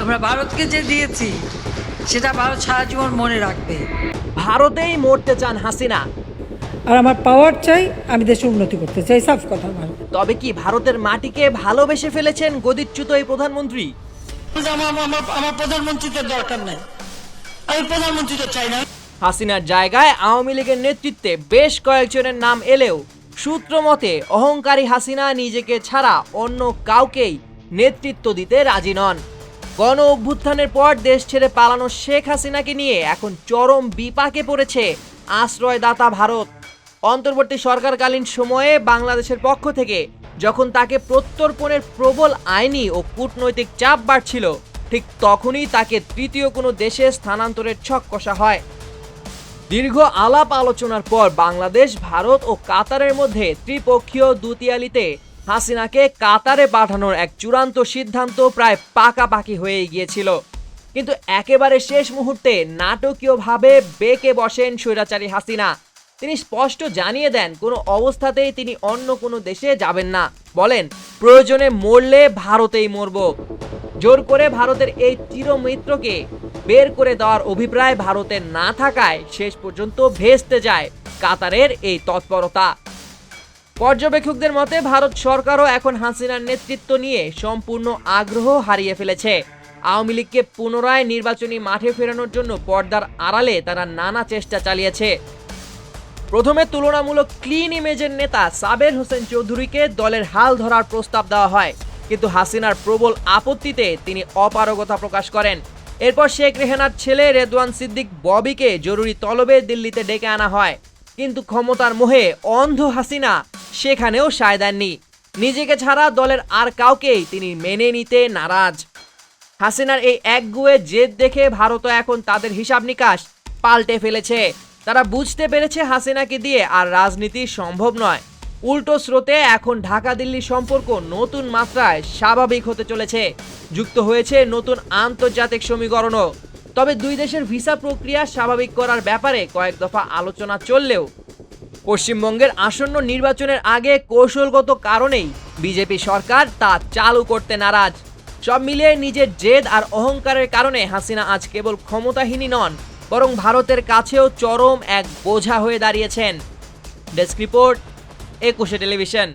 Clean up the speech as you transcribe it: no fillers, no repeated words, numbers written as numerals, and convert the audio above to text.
আমরা ভারতকে যে দিয়েছি সেটা ভারত সারা জীবন মনে রাখবে। ভারতেই মরতে চান হাসিনা। আর আমার পাওয়ার চাই, আমি দেশে উন্নতি করতে চাই, সাফ কথা আমার। তবে কি ভারতের মাটিকে ভালোবেসে ফেলেছেন গদিচ্যুত এই প্রধানমন্ত্রী? আমার প্রধানমন্ত্রীদের দরকার নাই, আমি প্রধানমন্ত্রীকে চাই না। হাসিনার জায়গায় আওয়ামী লীগের নেতৃত্বে বেশ কয়েকজনের নাম এলেও সূত্র মতে অহংকারী হাসিনা নিজেকে ছাড়া অন্য কাউকেই নেতৃত্ব দিতে রাজি নন। গণ অভ্যুত্থানের পর দেশ ছেড়ে পালানো শেখ হাসিনাকে নিয়ে এখন চরম বিপাকে পড়েছে আশ্রয়দাতা ভারত। অন্তর্বর্তী সরকারকালীন সময়ে বাংলাদেশের পক্ষ থেকে যখন তাকে প্রত্যর্পণের প্রবল আইনি ও কূটনৈতিক চাপ বাড়ছিল, ঠিক তখনই তাকে তৃতীয় কোনো দেশে স্থানান্তরের ছক কষা হয়। দীর্ঘ আলাপ আলোচনার পর বাংলাদেশ, ভারত ও কাতারের মধ্যে ত্রিপক্ষীয় দুতিয়ালিতে হাসিনাকে কাতারে পাঠানোর এক চূড়ান্ত সিদ্ধান্ত প্রায় পাকাপাকি হয়ে গিয়েছিল। কিন্তু একেবারে শেষ মুহূর্তে নাটকীয়ভাবে বেঁকে বসেন স্বৈরাচারী হাসিনা। তিনি স্পষ্ট জানিয়ে দেন কোনো অবস্থাতেই তিনি অন্য কোনো দেশে যাবেন না। বলেন, প্রয়োজনে মরলে ভারতেই মরব। জোর করে ভারতের এই চিরমিত্রকে বের করে দেওয়ার অভিপ্রায় ভারতের না থাকায় শেষ পর্যন্ত ভেস্তে যায় কাতারের এই তৎপরতা। পর্যবেক্ষকদের মতে ভারত সরকারও এখন হাসিনার নেতৃত্ব নিয়ে সম্পূর্ণ আগ্রহ হারিয়ে ফেলেছে। আওয়ামী লীগকে পুনরায় নির্বাচনী মাঠে ফেরানোর জন্য পর্দার আড়ালে তারা নানা চেষ্টা চালিয়েছে। প্রথমে তুলনামূলক ক্লিন ইমেজের নেতা সাবের হোসেন চৌধুরীকে দলের হাল ধরার প্রস্তাব দেওয়া হয়, কিন্তু হাসিনার প্রবল আপত্তিতে তিনি অপারগতা প্রকাশ করেন। এরপর শেখ রেহানার ছেলে রেদওয়ান সিদ্দিক ববিকে জরুরি তলবে দিল্লিতে ডেকে আনা হয়, কিন্তু ক্ষমতার মোহে অন্ধ হাসিনা সেখানেও সায় দেননি। নিজেকে ছাড়া দলের আর কাউকেই তিনি মেনে নিতে নারাজ। হাসিনার এই একগুঁয়ে জেদ দেখে ভারতও এখন তাদের হিসাব নিকাশ পাল্টে ফেলেছে। তারা বুঝতে পেরেছে হাসিনাকে দিয়ে আর রাজনীতি সম্ভব নয়। উল্টো স্রোতে এখন ঢাকা দিল্লি সম্পর্ক নতুন মাত্রায় স্বাভাবিক হতে চলেছে। যুক্ত হয়েছে নতুন আন্তর্জাতিক সমীকরণও। তবে দুই দেশের ভিসা প্রক্রিয়া স্বাভাবিক করার ব্যাপারে কয়েক দফা আলোচনা চললেও পশ্চিমবঙ্গের আসন্ন নির্বাচনের আগে কৌশলগত কারণেই বিজেপি সরকার তা চালু করতে নারাজ। সব মিলিয়ে নিজের জেদ আর অহংকারের কারণে হাসিনা আজ কেবল ক্ষমতাহীনই নন, বরং ভারতের কাছেও চরম এক বোঝা হয়ে দাঁড়িয়েছেন। Desk report, 21 television.